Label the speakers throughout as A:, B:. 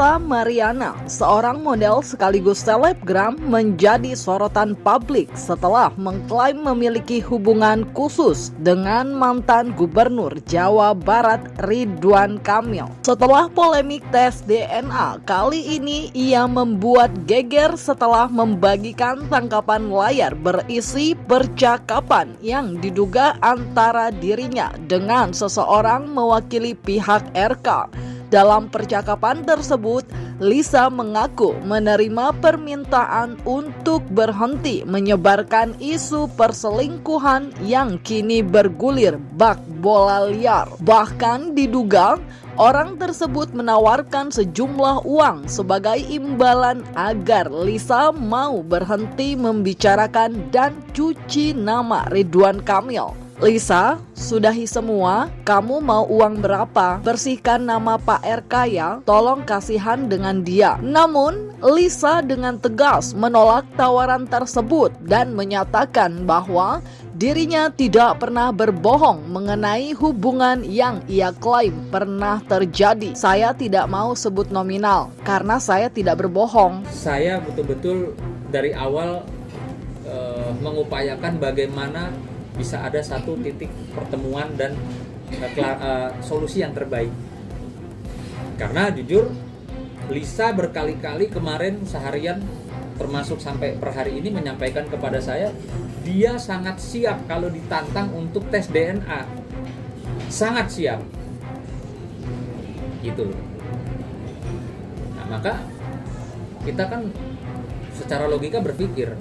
A: Lisa Mariana, seorang model sekaligus selebgram, menjadi sorotan publik setelah mengklaim memiliki hubungan khusus dengan mantan Gubernur Jawa Barat Ridwan Kamil. Setelah polemik tes DNA, kali ini ia membuat geger setelah membagikan tangkapan layar berisi percakapan yang diduga antara dirinya dengan seseorang mewakili pihak RK. Dalam percakapan tersebut, Lisa mengaku menerima permintaan untuk berhenti menyebarkan isu perselingkuhan yang kini bergulir bak bola liar. Bahkan diduga orang tersebut menawarkan sejumlah uang sebagai imbalan agar Lisa mau berhenti membicarakan dan cuci nama Ridwan Kamil. Lisa, sudahi semua, kamu mau uang berapa? Bersihkan nama Pak RK ya, tolong kasihan dengan dia. Namun, Lisa dengan tegas menolak tawaran tersebut dan menyatakan bahwa dirinya tidak pernah berbohong mengenai hubungan yang ia klaim pernah terjadi. Saya tidak mau sebut nominal karena saya tidak berbohong.
B: Saya betul-betul dari awal mengupayakan bagaimana bisa ada satu titik pertemuan dan solusi yang terbaik. Karena jujur, Lisa berkali-kali kemarin seharian termasuk sampai per hari ini menyampaikan kepada saya, dia sangat siap kalau ditantang untuk tes DNA. Sangat siap. Gitu loh. Nah, maka kita kan secara logika berpikir,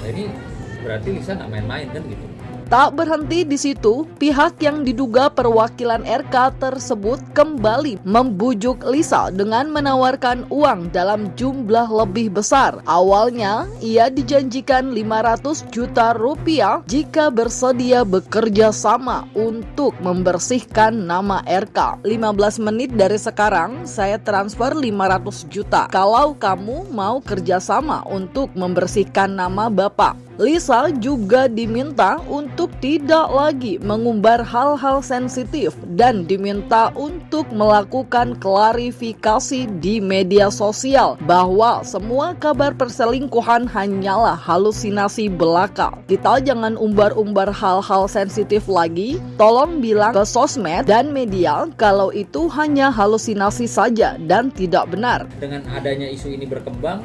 B: nah ini berarti Lisa nggak main-main kan gitu.
A: Tak berhenti di situ, pihak yang diduga perwakilan RK tersebut kembali membujuk Lisa dengan menawarkan uang dalam jumlah lebih besar. Awalnya, ia dijanjikan 500 juta rupiah jika bersedia bekerja sama untuk membersihkan nama RK. 15 menit dari sekarang, saya transfer 500 juta kalau kamu mau kerjasama untuk membersihkan nama Bapak. Lisa juga diminta untuk tidak lagi mengumbar hal-hal sensitif dan diminta untuk melakukan klarifikasi di media sosial bahwa semua kabar perselingkuhan hanyalah halusinasi belaka. Kita jangan umbar-umbar hal-hal sensitif lagi, tolong bilang ke sosmed dan media kalau itu hanya halusinasi saja dan tidak benar.
B: Dengan adanya isu ini berkembang,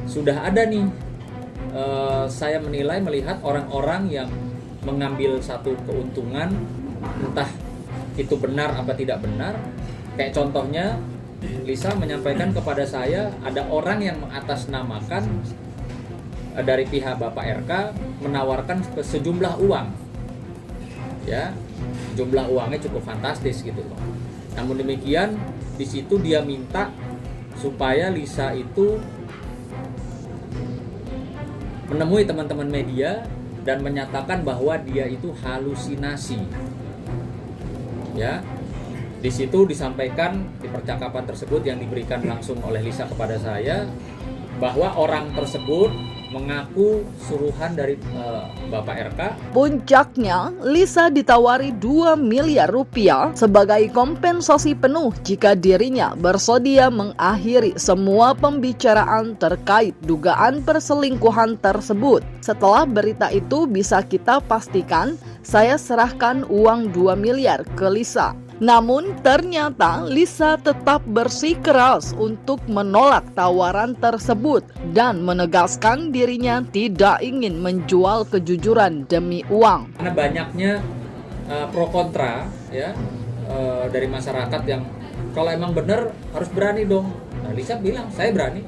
B: sudah ada nih saya melihat orang-orang yang mengambil satu keuntungan, entah itu benar apa tidak benar. Kayak contohnya, Lisa menyampaikan kepada saya ada orang yang mengatasnamakan dari pihak Bapak RK menawarkan sejumlah uang, ya, jumlah uangnya cukup fantastis gitu loh. Namun demikian, di situ dia minta supaya Lisa itu menemui teman-teman media dan menyatakan bahwa dia itu halusinasi. Ya. Di situ disampaikan di percakapan tersebut yang diberikan langsung oleh Lisa kepada saya bahwa orang tersebut mengaku suruhan dari Bapak RK.
A: Puncaknya, Lisa ditawari 2 miliar rupiah sebagai kompensasi penuh jika dirinya bersedia mengakhiri semua pembicaraan terkait dugaan perselingkuhan tersebut. Setelah berita itu bisa kita pastikan, saya serahkan uang 2 miliar ke Lisa. Namun ternyata Lisa tetap bersikeras untuk menolak tawaran tersebut dan menegaskan dirinya tidak ingin menjual kejujuran demi uang.
B: Karena banyaknya pro kontra ya dari masyarakat yang kalau emang benar harus berani dong. Nah, Lisa bilang saya berani.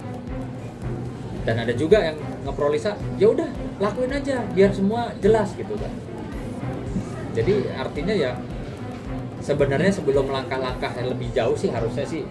B: Dan ada juga yang ngepro Lisa, ya udah lakuin aja biar semua jelas gitu kan. Jadi artinya ya sebenarnya sebelum langkah-langkah yang lebih jauh sih harusnya sih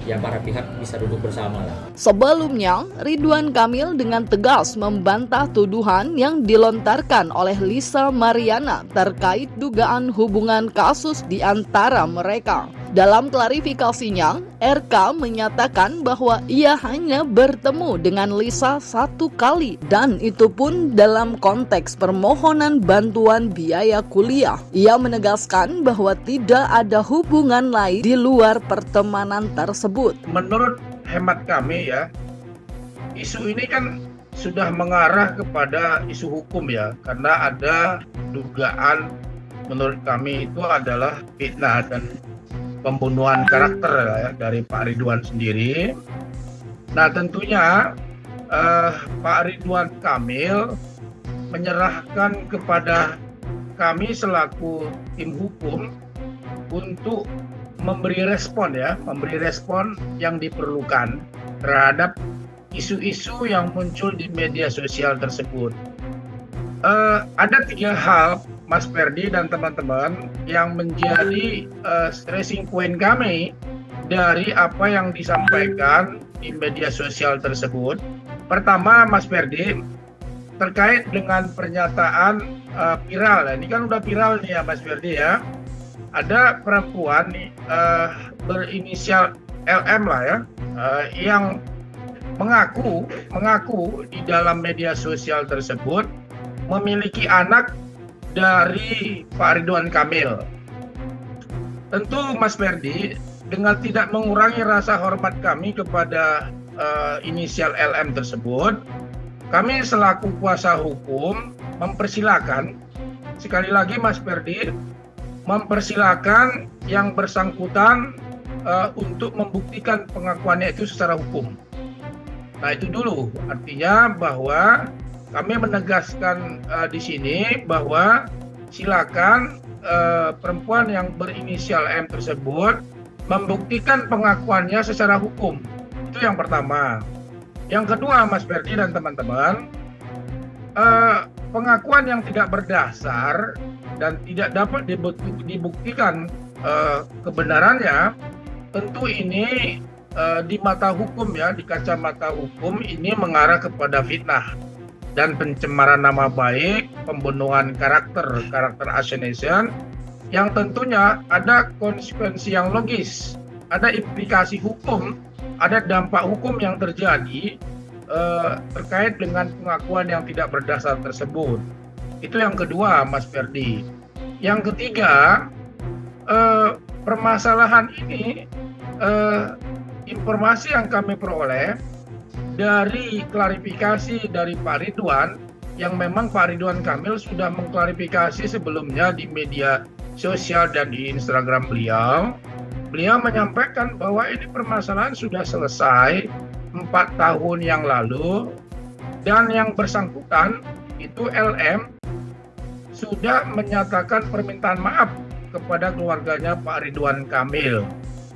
B: ya para pihak bisa duduk bersama lah.
A: Sebelumnya, Ridwan Kamil dengan tegas membantah tuduhan yang dilontarkan oleh Lisa Mariana terkait dugaan hubungan kasus di antara mereka. Dalam klarifikasinya, RK menyatakan bahwa ia hanya bertemu dengan Lisa 1 kali dan itu pun dalam konteks permohonan bantuan biaya kuliah. Ia menegaskan bahwa tidak ada hubungan lain di luar pertemanan tersebut.
C: Menurut hemat kami ya, isu ini kan sudah mengarah kepada isu hukum ya, karena ada dugaan menurut kami itu adalah fitnah dan pembunuhan karakter ya, dari Pak Ridwan sendiri. Nah tentunya Pak Ridwan Kamil menyerahkan kepada kami selaku tim hukum untuk memberi respon yang diperlukan terhadap isu-isu yang muncul di media sosial tersebut. Ada 3 hal Mas Ferdi dan teman-teman yang menjadi stressing point kami dari apa yang disampaikan di media sosial tersebut. Pertama, Mas Ferdi, terkait dengan pernyataan viral. Ini kan udah viral nih ya Mas Ferdi ya. Ada perempuan nih berinisial LM lah ya, yang mengaku di dalam media sosial tersebut memiliki anak dari Pak Ridwan Kamil. Tentu Mas Ferdi, dengan tidak mengurangi rasa hormat kami kepada inisial LM tersebut, kami selaku kuasa hukum mempersilakan, sekali lagi Mas Ferdi, mempersilakan yang bersangkutan untuk membuktikan pengakuannya itu secara hukum. Nah itu dulu, artinya bahwa kami menegaskan di sini bahwa silakan perempuan yang berinisial M tersebut membuktikan pengakuannya secara hukum. Itu yang pertama. Yang kedua, Mas Ferdi dan teman-teman, pengakuan yang tidak berdasar dan tidak dapat dibuktikan kebenarannya, tentu ini di mata hukum ya, di kacamata hukum ini mengarah kepada fitnah dan pencemaran nama baik, pembunuhan karakter assassination, yang tentunya ada konsekuensi yang logis, ada implikasi hukum, ada dampak hukum yang terjadi terkait dengan pengakuan yang tidak berdasar tersebut. Itu yang kedua, Mas Ferdi. Yang ketiga, permasalahan ini, informasi yang kami peroleh dari klarifikasi dari Pak Ridwan, yang memang Pak Ridwan Kamil sudah mengklarifikasi sebelumnya di media sosial dan di Instagram beliau. Beliau menyampaikan bahwa ini permasalahan sudah selesai 4 tahun yang lalu, dan yang bersangkutan itu LM sudah menyatakan permintaan maaf kepada keluarganya Pak Ridwan Kamil.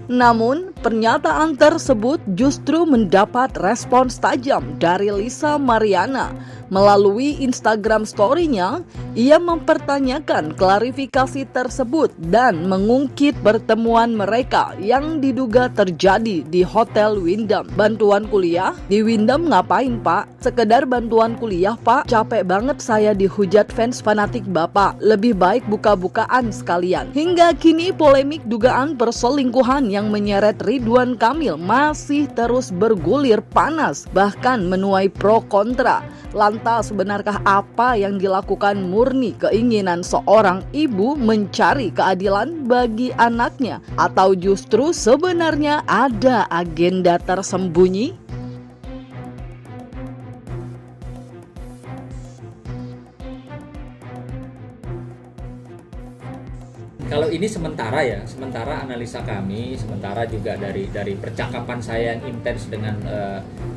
A: Namun, pernyataan tersebut justru mendapat respons tajam dari Lisa Mariana. Melalui Instagram story-nya, ia mempertanyakan klarifikasi tersebut dan mengungkit pertemuan mereka yang diduga terjadi di Hotel Wyndham. Bantuan kuliah? Di Wyndham ngapain, Pak? Sekedar bantuan kuliah, Pak. Capek banget saya dihujat fans fanatik Bapak. Lebih baik buka-bukaan sekalian. Hingga kini polemik dugaan perselingkuhan yang menyeret Ridwan Kamil masih terus bergulir panas, bahkan menuai pro kontra. Lantas benarkah apa yang dilakukan murni keinginan seorang ibu mencari keadilan bagi anaknya, atau justru sebenarnya ada agenda tersembunyi?
B: Kalau ini sementara analisa kami, sementara juga dari percakapan saya yang intens dengan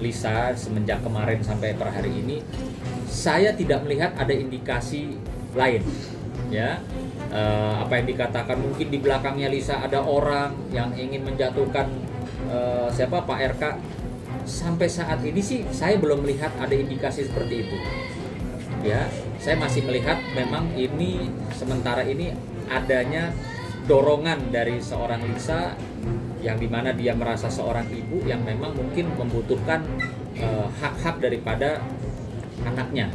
B: Lisa semenjak kemarin sampai per hari ini, saya tidak melihat ada indikasi lain, ya. Apa yang dikatakan mungkin di belakangnya Lisa ada orang yang ingin menjatuhkan Pak RK. Sampai saat ini sih saya belum melihat ada indikasi seperti itu. Ya, saya masih melihat memang ini sementara ini adanya dorongan dari seorang Lisa yang dimana dia merasa seorang ibu yang memang mungkin membutuhkan hak-hak daripada anaknya.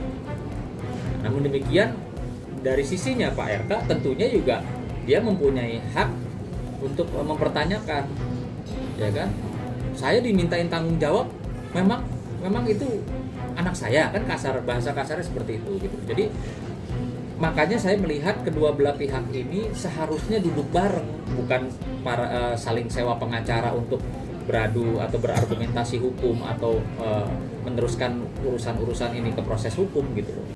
B: Namun demikian dari sisinya Pak RK tentunya juga dia mempunyai hak untuk mempertanyakan, ya kan? Saya dimintain tanggung jawab, memang itu anak saya, kan bahasa kasarnya seperti itu gitu. Jadi makanya saya melihat kedua belah pihak ini seharusnya duduk bareng, bukan saling sewa pengacara untuk beradu atau berargumentasi hukum atau meneruskan urusan-urusan ini ke proses hukum gitu loh.